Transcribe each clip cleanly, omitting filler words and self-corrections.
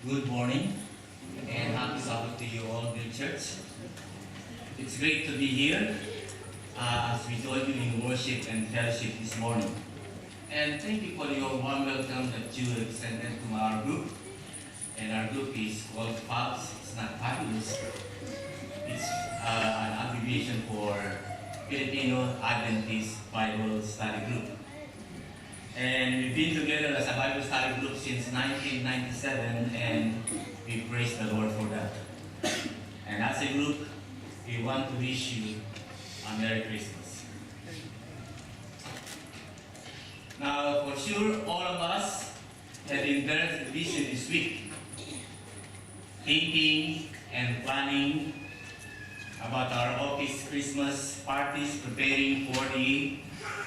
Good morning and happy Sabbath to you all, dear church. It's great to be here as we join you in worship and fellowship this morning. And thank you for your warm welcome that you extended to our group. And our group is called PABS. It's not fabulous. It's an abbreviation for Filipino Adventist Bible Study Group. And we've been together as a Bible study group since 1997, and we praise the Lord for that. And as a group, we want to wish you a Merry Christmas. Now, for sure, all of us have been very busy this week, thinking and planning about our office Christmas parties, preparing for the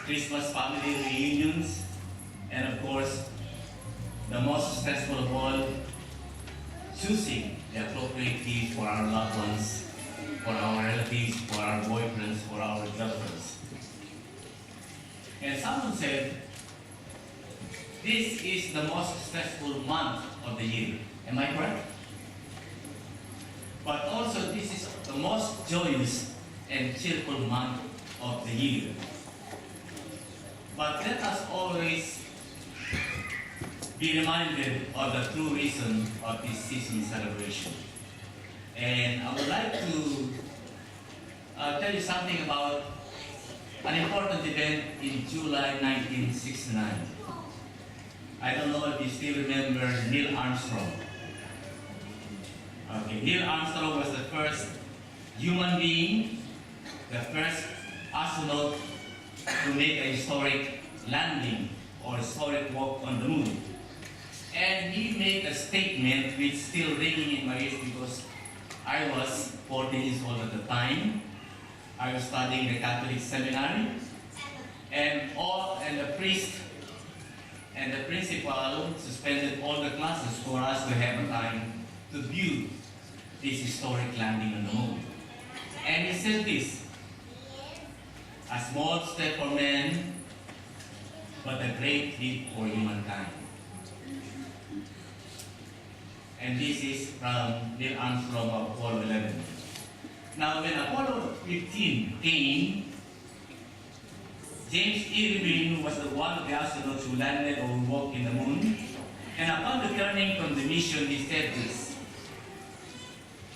Christmas family reunions, and of course, the most stressful of all, choosing the appropriate gift for our loved ones, for our relatives, for our boyfriends, for our girlfriends. And someone said, this is the most stressful month of the year. Am I correct? But also, this is the most joyous and cheerful month of the year. But let us always be reminded of the true reason of this season celebration. And I would like to tell you something about an important event in July 1969. I don't know if you still remember Neil Armstrong. Okay, Neil Armstrong was the first human being, the first astronaut to make a historic landing or historic walk on the moon. And he made a statement which is still ringing in my ears because I was 14 years old at the time. I was studying the Catholic seminary, and the priest and the principal suspended all the classes for us to have a time to view this historic landing on the moon. And he said this: a small step for man, but a great leap for humankind. And this is from Neil Armstrong of Apollo 11. Now, when Apollo 15 came, James Irwin was one of the astronauts who landed or walked in the moon. And upon returning from the mission, he said this: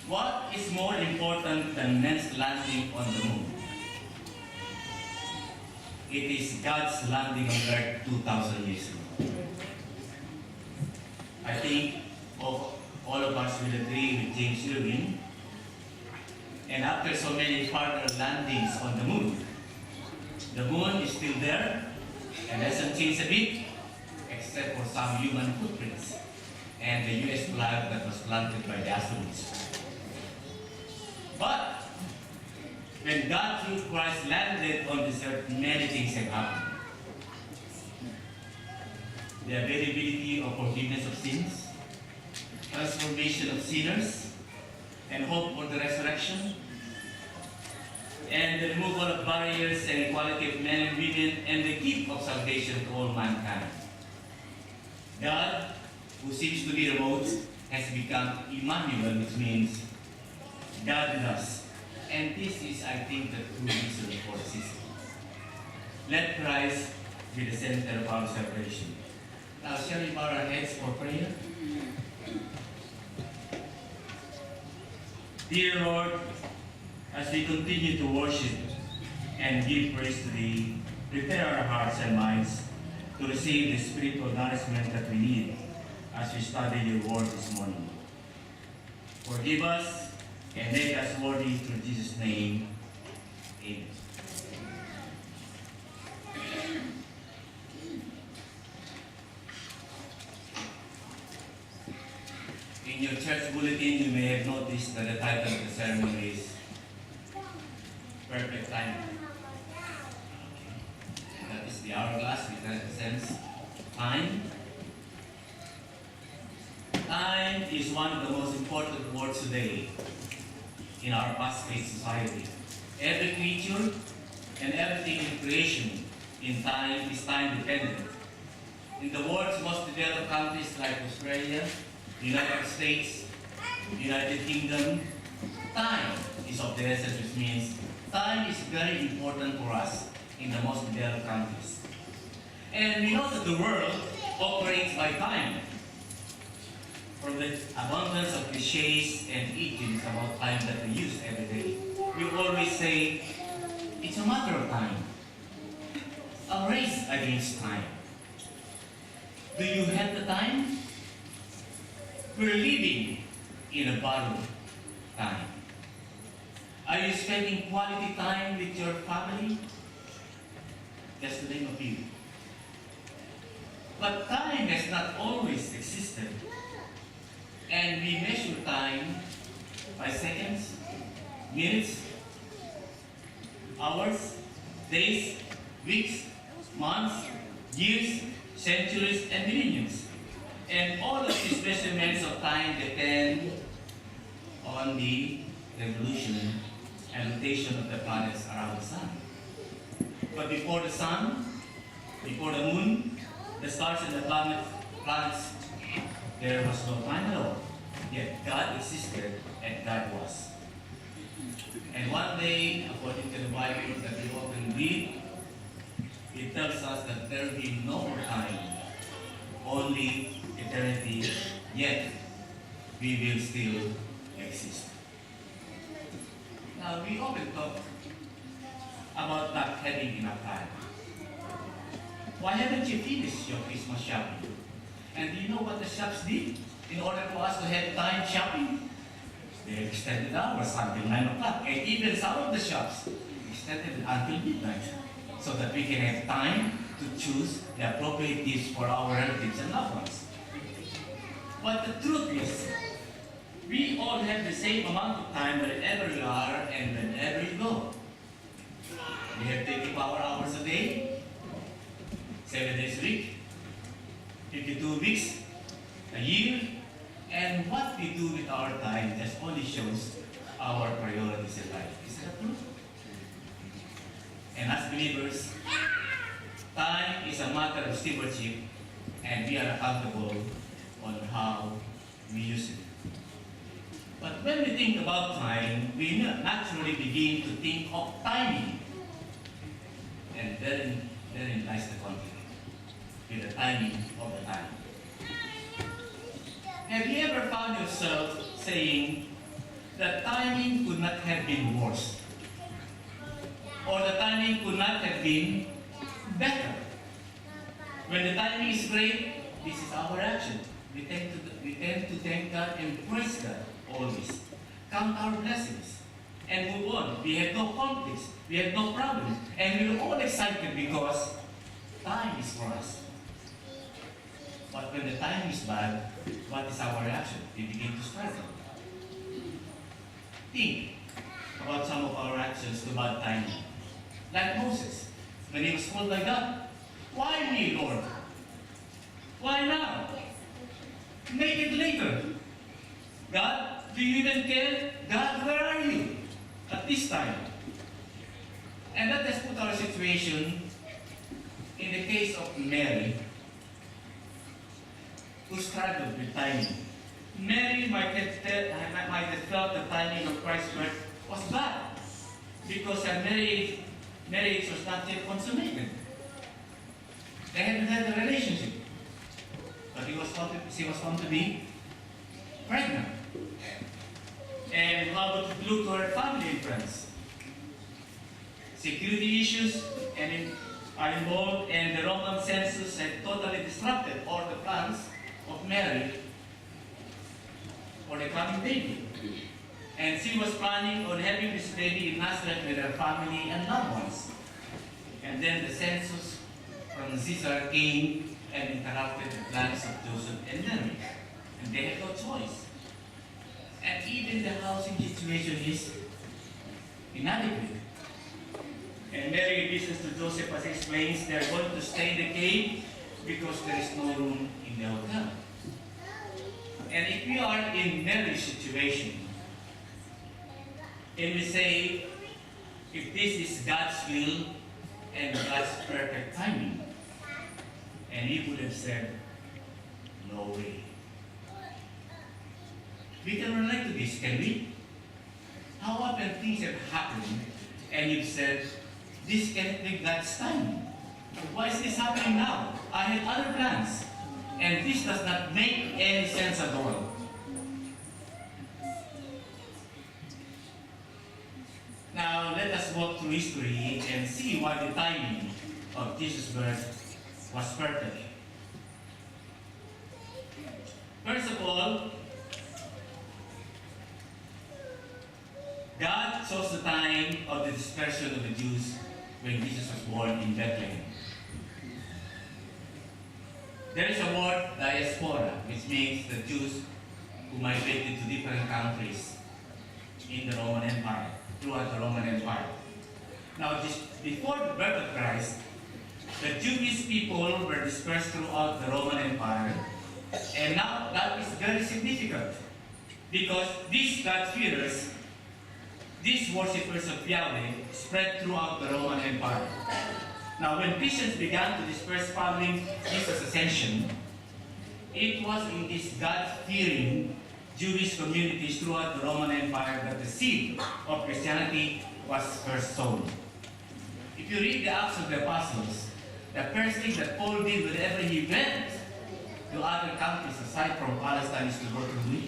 what is more important than man's landing on the moon? It is God's landing on Earth 2,000 years ago. I think all of us will agree with James Irwin. And after so many further landings on the moon is still there and hasn't changed a bit, except for some human footprints and the US flag that was planted by the astronauts. But when God through Christ landed on this earth, many things have happened. The availability of forgiveness of sins, transformation of sinners, and hope for the resurrection, and the removal of barriers and equality of men and women, and the gift of salvation to all mankind. God, who seems to be remote, has become Emmanuel, which means God with us. And this is, I think, the true reason for the season. Let Christ be the center of our celebration. Now, shall we bow our heads for prayer? Dear Lord, as we continue to worship and give praise to Thee, prepare our hearts and minds to receive the spiritual nourishment that we need as we study Your Word this morning. Forgive us and make us worthy through Jesus' name. Amen. In your church bulletin, you may have noticed that the title of the ceremony is Perfect Time. That is the hourglass, which represents time. Time is one of the most important words today in our fast-paced society. Every creature and everything in creation in time is time dependent. In the world's most developed countries like Australia, United States, United Kingdom, time is of the essence, which means time is very important for us in the most developed countries. And we know that the world operates by time. From the abundance of cliches and idioms about time that we use every day, we always say, it's a matter of time. A race against time. Do you have the time? We're living in a borrowed time. Are you spending quality time with your family? Just to name a few. But time has not always existed. And we measure time by seconds, minutes, hours, days, weeks, months, years, centuries, and millenniums. And all of these measurements of time depend on the revolution and rotation of the planets around the sun. But before the sun, before the moon, the stars and the planets, there was no time at all. Yet God existed and God was. And one day, according to the Bible that we often read, it tells us that there will be no more time, only eternity, yet we will still exist. Now, we often talk about not having enough time. Why haven't you finished your Christmas shopping? And do you know what the shops did in order for us to have time shopping? They extended hours until 9 o'clock. And even some of the shops extended until midnight so that we can have time to choose the appropriate gifts for our relatives and loved ones. But the truth is, we all have the same amount of time wherever we are and whenever you go. We have 24 hours a day, 7 days a week, 52 weeks, a year, and what we do with our time just only shows our priorities in life. Is that true? And as believers, time is a matter of stewardship, and we are accountable on how we use it. But when we think about time, we naturally begin to think of timing. And therein lies the conflict with the timing of the time. Have you ever found yourself saying that timing could not have been worse? Or the timing could not have been better? When the timing is great, this is our action. We tend to thank God and praise God always. Count our blessings and move on. We have no conflicts. We have no problems. And we're all excited because time is for us. But when the time is bad, what is our reaction? We begin to struggle. Think about some of our actions to bad timing. Like Moses, when he was called by God, "Why me, Lord? Why now? Make it later. God, do you even care? God, where are you at this time?" And let us put our situation in the case of Mary, who struggled with timing. Mary might have felt the timing of Christ's birth was bad because her marriage was not yet consummated. They hadn't had a relationship, but she was found to be pregnant. And how would it look to her family and friends? Security issues are involved, and the Roman census had totally disrupted all the plans of Mary for the coming baby. And she was planning on having this baby in Nazareth with her family and loved ones. And then the census from Caesar came and interrupted the plans of Joseph and Mary. And they had no choice. And even the housing situation is inadequate. And Mary listens to Joseph as he explains they're going to stay in the cave because there is no room in the hotel. And if we are in Mary's situation, and we say, if this is God's will and God's perfect timing, and he would have said, no way. We can relate to this, can we? How often things have happened and you've said, this can't be God's time. Why is this happening now? I had other plans. And this does not make any sense at all. Now, let us walk through history and see why the timing of Jesus' birth was perfect. First of all, God chose the time of the dispersion of the Jews when Jesus was born in Bethlehem. There is a word, diaspora, which means the Jews who migrated to different countries in the Roman Empire, throughout the Roman Empire. Now, before the birth of Christ, the Jewish people were dispersed throughout the Roman Empire, and now that is very significant because these God-fearers, these worshippers of Yahweh, spread throughout the Roman Empire. Now, when Christians began to disperse following Jesus' ascension, it was in these God-fearing Jewish communities throughout the Roman Empire that the seed of Christianity was first sown. If you read the Acts of the Apostles, the first thing that Paul did whenever he went to other countries aside from Palestine is to go to the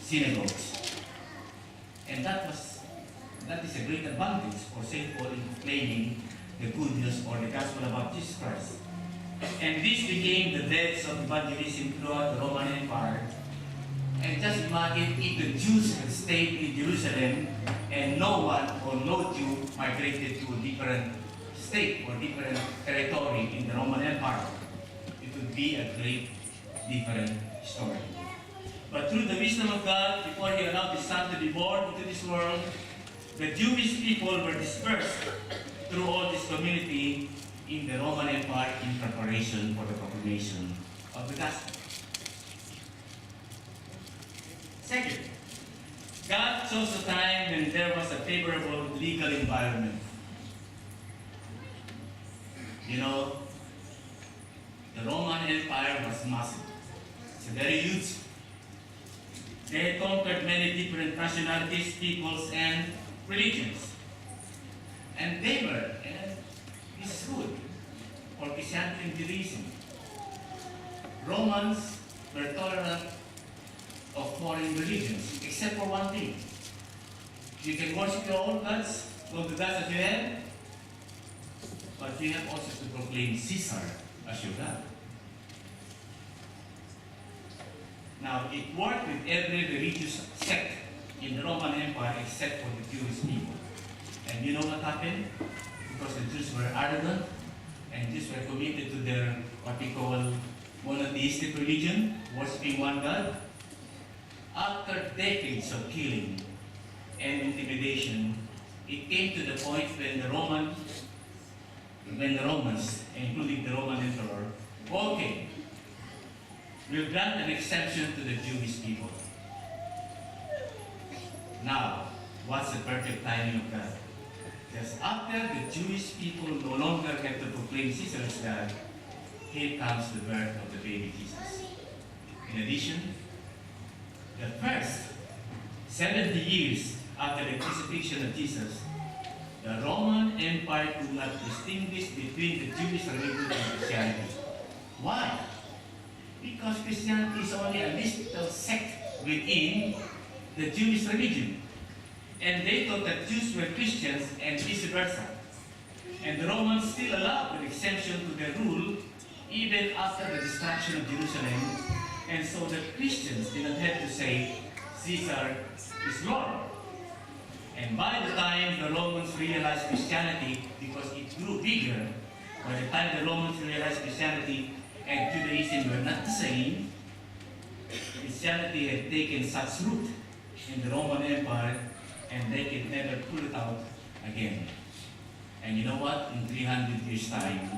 synagogues. And that is a great advantage for St. Paul in proclaiming the good news or the gospel about Jesus Christ. And this became the beds of evangelism throughout the Roman Empire. And just imagine if the Jews had stayed in Jerusalem and no one or no Jew migrated to a different state or different territory in the Roman Empire. It would be a great different story. But through the wisdom of God, before He allowed His Son to be born into this world, the Jewish people were dispersed through all this community in the Roman Empire in preparation for the proclamation of the gospel. Second, God chose a time when there was a favorable legal environment. You know, the Roman Empire was massive. It's very huge. They had conquered many different nationalities, peoples, and religions. And they were, this is good, for Christianity and Judaism. Romans were tolerant of foreign religions, except for one thing. You can worship your own gods, all the gods that you have, but you have also to proclaim Caesar as your God. Now, it worked with every religious sect in the Roman Empire except for the Jewish people. And you know what happened? Because the Jews were arrogant and Jews were committed to their what we call monotheistic religion, worshipping one God. After decades of killing and intimidation, it came to the point when the Romans, including the Roman emperor, okay, will grant an exemption to the Jewish people. Now, what's the perfect timing of that? Just after the Jewish people no longer have to proclaim Caesar as God, here comes the birth of the baby Jesus. In addition, the first 70 years after the crucifixion of Jesus, the Roman Empire could not distinguish between the Jewish religion and Christianity. Why? Because Christianity is only a mystical sect within the Jewish religion. And they thought that Jews were Christians and vice versa. And the Romans still allowed an exemption to their rule even after the destruction of Jerusalem. And so the Christians did not have to say, Caesar is Lord. And by the time the Romans realized Christianity, because it grew bigger, by the time the Romans realized Christianity and Judaism were not the same, Christianity had taken such root in the Roman Empire and they could never pull it out again. And you know what? In 300 years' time,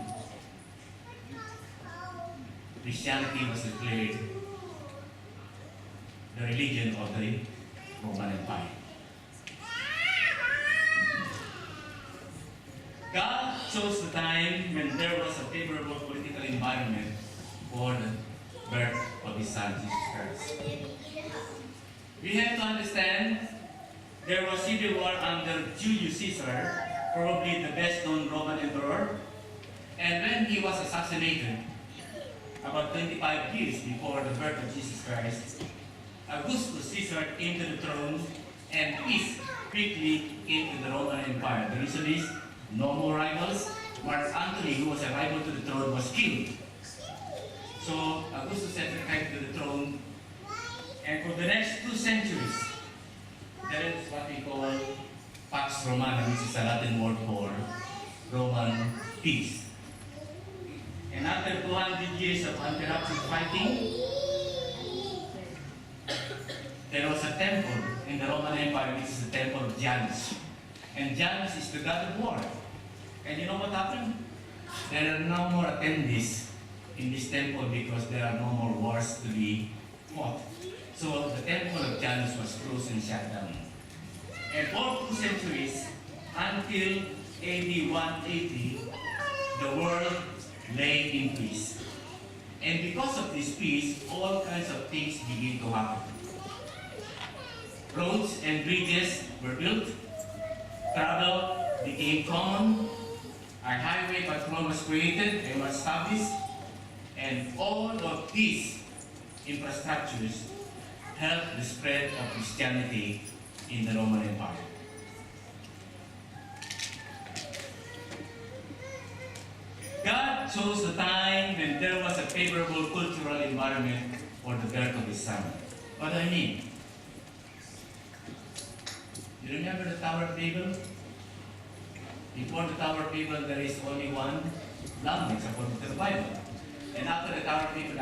Christianity was declared the religion of the Roman Empire. God chose the time when there was a favorable political environment for the birth of His Son, Jesus Christ. We have to understand there was civil war under Julius Caesar, probably the best known Roman emperor. And when he was assassinated, about 25 years before the birth of Jesus Christ, Augustus Caesar came to the throne and peace quickly came to the Roman Empire. The reason is no more rivals. Mark Antony, who was a rival to the throne, was killed. So Augustus Caesar came to the throne, and for the next 2 centuries, there is what we call Pax Romana, which is a Latin word for Roman peace. And after 200 years of uninterrupted fighting, there was a temple in the Roman Empire, which is the temple of Janus. And Janus is the god of war. And you know what happened? There are no more attendees in this temple because there are no more wars to be fought. So the temple of Janus was closed and shut down. And for 2 centuries, until AD 180, the world lay in peace. And because of this peace, all kinds of things begin to happen. Roads and bridges were built, travel became common, a highway patrol was created and was established, and all of these infrastructures helped the spread of Christianity in the Roman Empire. God chose the time when there was a favorable cultural environment for the birth of His Son. What do I mean? You remember the Tower of Babel? Before the Tower of Babel, there is only one language according to the Bible. And after the Tower of Babel,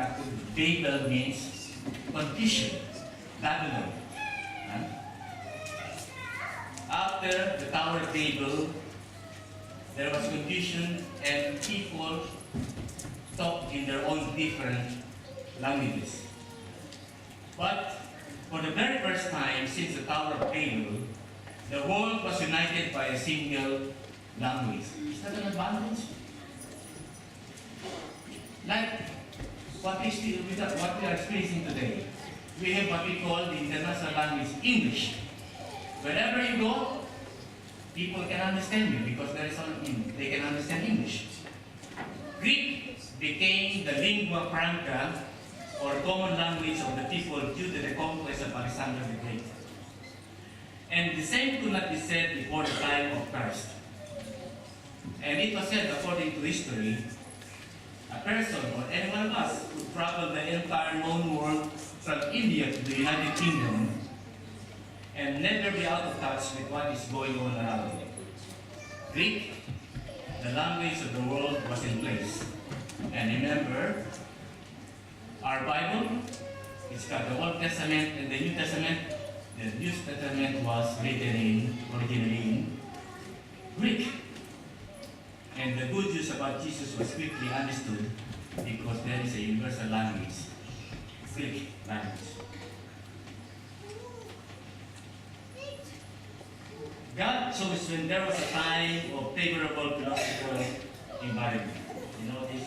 Babel means confusion, Babylon. After the Tower of Babel, there was confusion and people talked in their own different languages. But for the very first time since the Tower of Babel, the world was united by a single language. Is that an advantage? Like what we are experiencing today. We have what we call the international language, English. Wherever you go, people can understand you because they can understand English. Greek became the lingua franca, or common language of the people due to the conquest of Alexander the Great. And the same could not be said before the time of Christ. And it was said, according to history, a person or any one of us could travel the entire known world from India to the United Kingdom and never be out of touch with what is going on around it. Greek, the language of the world, was in place. And remember, our Bible, it's got the Old Testament and the New Testament. The New Testament was written originally in Greek. And the good news about Jesus was quickly understood because there is a universal language, Greek language. God chose when there was a time of favorable philosophical environment. You know these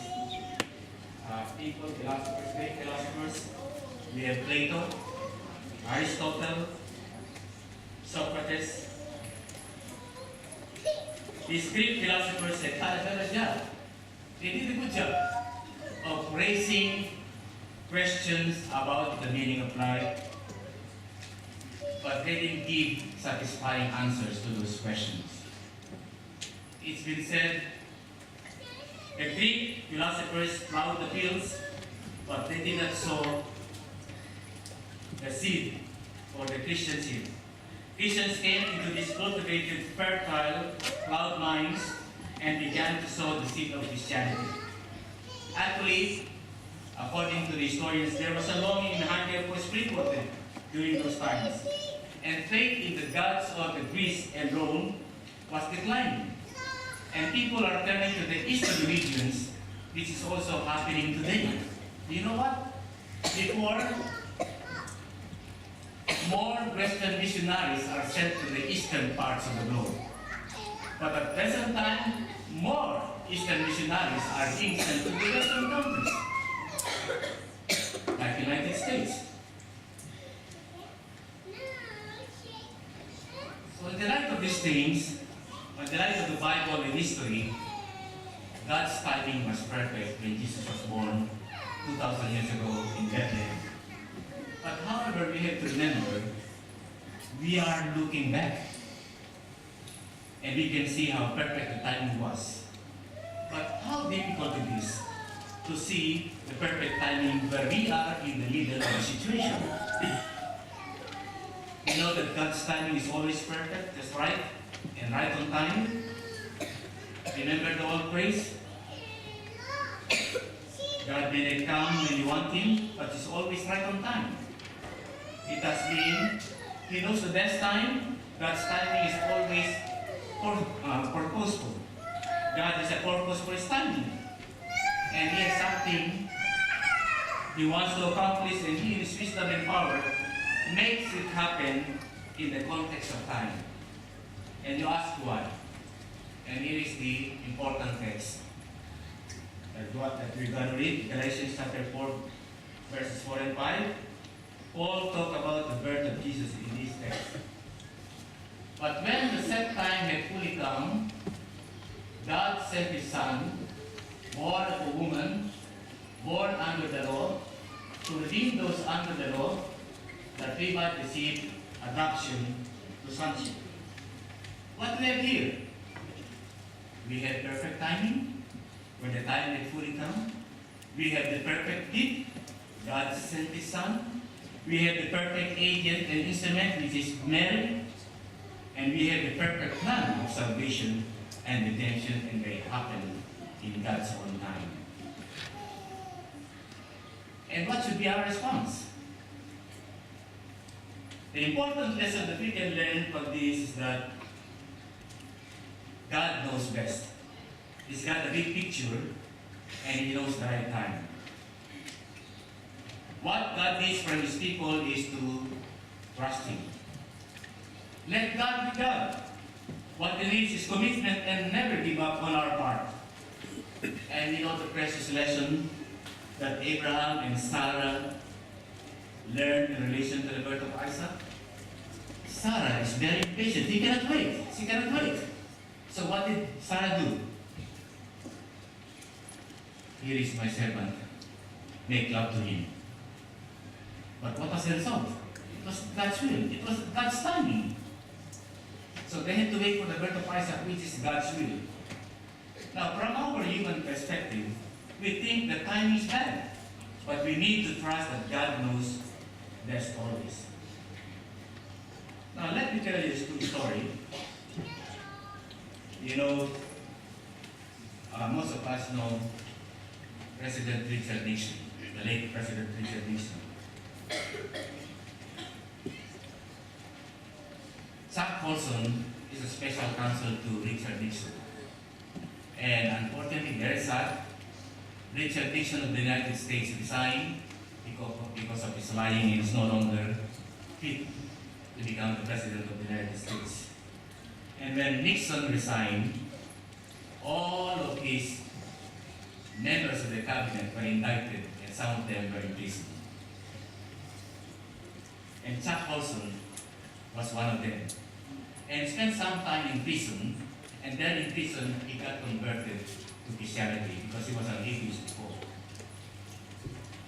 people, philosophers, Greek philosophers. We have Plato, Aristotle, Socrates. These Greek philosophers had done a better job. They did a good job of raising questions about the meaning of life, but they didn't give satisfying answers to those questions. It's been said, the Greek philosophers plowed the fields, but they did not sow the seed or the Christian seed. Christians came into these cultivated, fertile, plowed mines and began to sow the seed of Christianity. Actually, according to the historians, there was a longing and hunger for spring water during those times. And faith in the gods of the Greece and Rome was declining. And people are turning to the Eastern religions, which is also happening today. Do you know what? Before, more Western missionaries are sent to the eastern parts of the globe. But at present time, more Eastern missionaries are being sent to the Western countries, like the United States. those things, on the light of the Bible and history, God's timing was perfect when Jesus was born 2,000 years ago in Bethlehem. But however, we have to remember, we are looking back. And we can see how perfect the timing was. But how difficult it is to see the perfect timing where we are in the middle of a situation. We know that God's timing is always perfect, just right, and right on time. Remember the old phrase? God may not come when you want Him, but He's always right on time. It has been, He knows the best time. God's timing is always purposeful. God has a purpose for His timing. And He has something He wants to accomplish, and He, in His wisdom and power, makes it happen in the context of time. And you ask why? And here is the important text that we're going to read, Galatians chapter 4, verses 4 and 5. Paul talk about the birth of Jesus in this text. But when the set time had fully come, God sent His Son, born of a woman, born under the law, to redeem those under the law, that we might receive adoption to sonship. What do we have here? We have perfect timing, when the time had fully come. We have the perfect gift, God sent His Son. We have the perfect agent and instrument, which is Mary. And we have the perfect plan of salvation and redemption, and they happen in God's own time. And what should be our response? The important lesson that we can learn from this is that God knows best. He's got the big picture, and He knows the right time. What God needs from His people is to trust Him. Let God be God. What He needs is commitment and never give up on our part. And you know the precious lesson that Abraham and Sarah learned in relation to the birth of Isaac? Sarah is very impatient. He cannot wait. She cannot wait. So what did Sarah do? Here is my servant. Make love to him. But what was the result? It was God's will. It was God's timing. So they had to wait for the birth of Isaac, which is God's will. Now, from our human perspective, we think the time is bad. But we need to trust that God knows best always. Now, let me tell you this true story. You know, most of us know President Richard Nixon, the late President Richard Nixon. Chuck Colson is a special counsel to Richard Nixon. And unfortunately, very sad, Richard Nixon of the United States resigned because of his lying and is no longer fit to become the President of the United States. And when Nixon resigned, all of his members of the cabinet were indicted, and some of them were in prison. And Chuck Colson was one of them. And spent some time in prison, and then in prison he got converted to Christianity because he was an atheist before.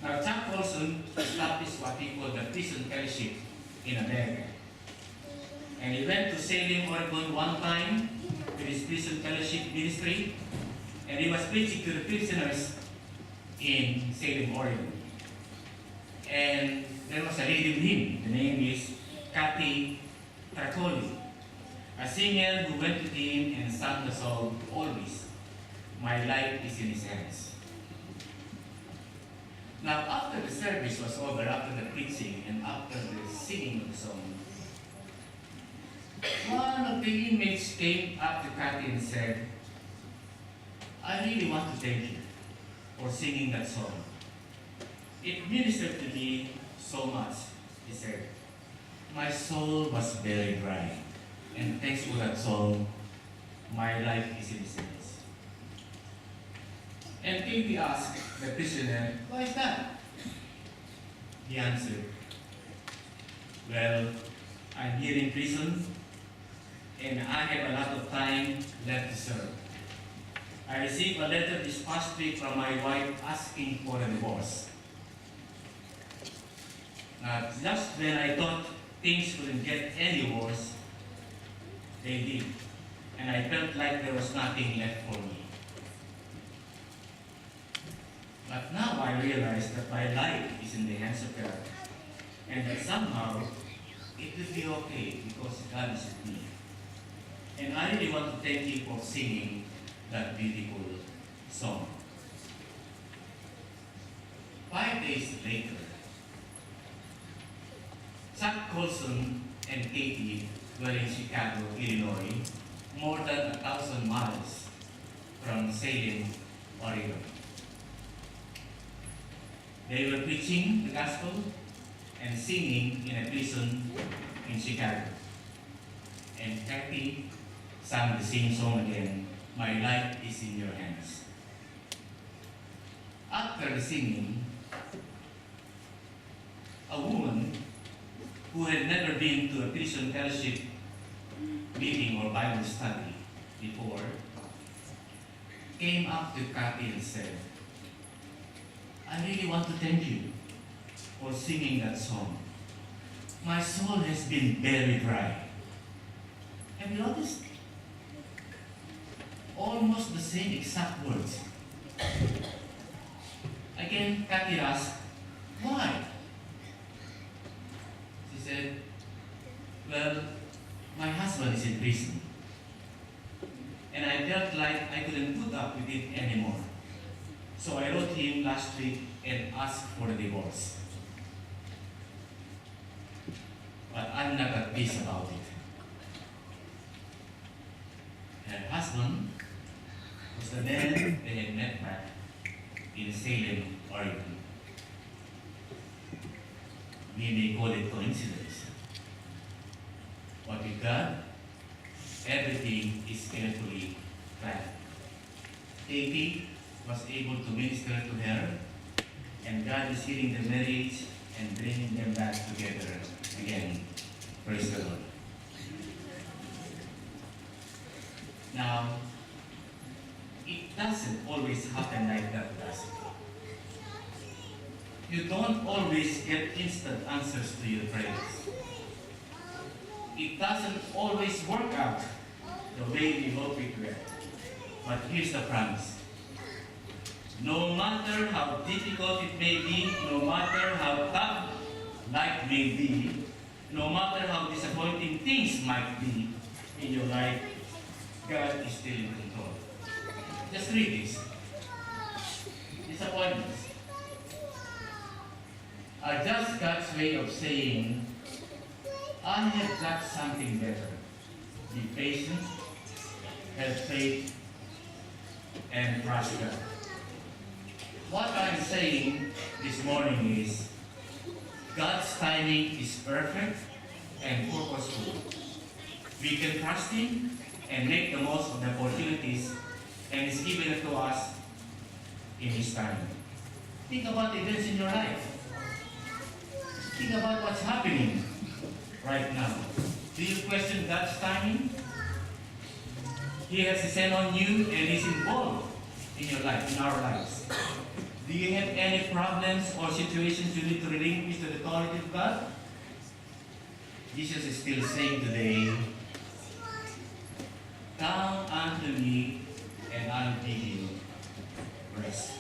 Now Chuck Colson established what he called the prison fellowship in America. And he went to Salem, Oregon one time with his prison fellowship ministry, and he was preaching to the prisoners in Salem, Oregon. And there was a lady with him. The name is Kathy Tracoli, a singer who went to him and sang the song, "Always, My Life is in His Hands." Now, after the service was over, after the preaching and after the singing of the song, one of the inmates came up to Kathy and said, "I really want to thank you for singing that song. It ministered to me so much," he said. "My soul was very dry. And thanks for that song, my life is in His hands." And Katie asked the prisoner, "Why is that?" He answered, "Well, I'm here in prison, and I have a lot of time left to serve. I received a letter this past week from my wife asking for a divorce. Just when I thought things couldn't get any worse, they did. And I felt like there was nothing left for me. But now I realize that my life is in the hands of God, and that somehow it will be okay because God is with me. And I really want to thank you for singing that beautiful song. 5 days later, Chuck Colson and Katie were in Chicago, Illinois, more than 1,000 miles from Salem, Oregon. They were preaching the gospel and singing in a prison in Chicago. And Kathy sang the same song again, "My life is in your hands." After the singing, a woman who had never been to a prison fellowship meeting or Bible study before came up to Kathy and said, "I really want to thank you for singing that song. My soul has been very dry." Have you noticed? Almost the same exact words. Again, Kathy asked, "Why?" She said, "Well, my husband is in prison, and I felt like I couldn't put up with it anymore. So I wrote him last week and asked for a divorce. But I'm not at peace about it." Her husband was the man they had met back in Salem, Oregon. We may call it coincidence. But with God, everything is carefully planned. Katie was able to minister to her, and God is healing the marriage and bringing them back together again. Praise the Lord. Now, it doesn't always happen like that, does it? You don't always get instant answers to your prayers. It doesn't always work out the way we hope it will. But here's the promise. No matter how difficult it may be, no matter how tough life may be, no matter how disappointing things might be in your life, God is still in control. Just read this. Disappointments are just God's way of saying, "I have got something better. Be patient, have faith, and trust God." What I'm saying this morning is, God's timing is perfect and purposeful. We can trust Him and make the most of the opportunities, and He's given it to us in His time. Think about events in your life. Think about what's happening right now. Do you question God's timing? He has His hand on you and He's involved in your life, in our lives. Do you have any problems or situations you need to relinquish to the authority of God? Jesus is still saying today, "Come unto me and I'll give you rest."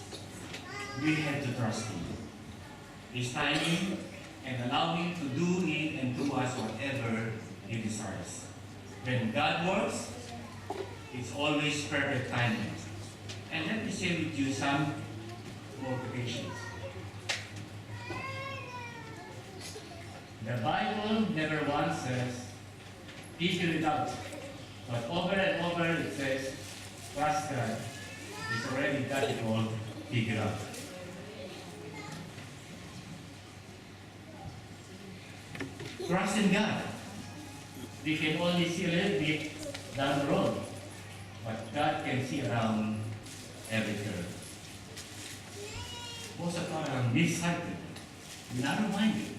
We have to trust Him, His timing, and allow Him to do in and to us whatever He desires. When God works, it's always perfect timing. And let me share with you some motivations. The Bible never once says, "Figure it out." But over and over it says, "Trust God. He's already got it all figured out." Trust in God. We can only see a little bit down the road, but God can see around every curve. Most of us are nearsighted, narrow-minded.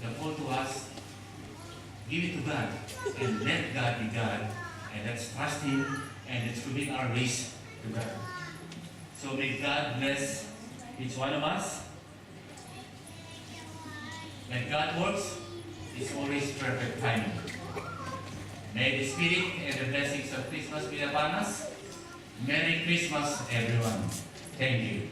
The call to us give it to God and let God be God. And let's trust Him and let's commit our race to God. So may God bless each one of us. When God works, it's always perfect timing. May the Spirit and the blessings of Christmas be upon us. Merry Christmas, everyone. Thank you.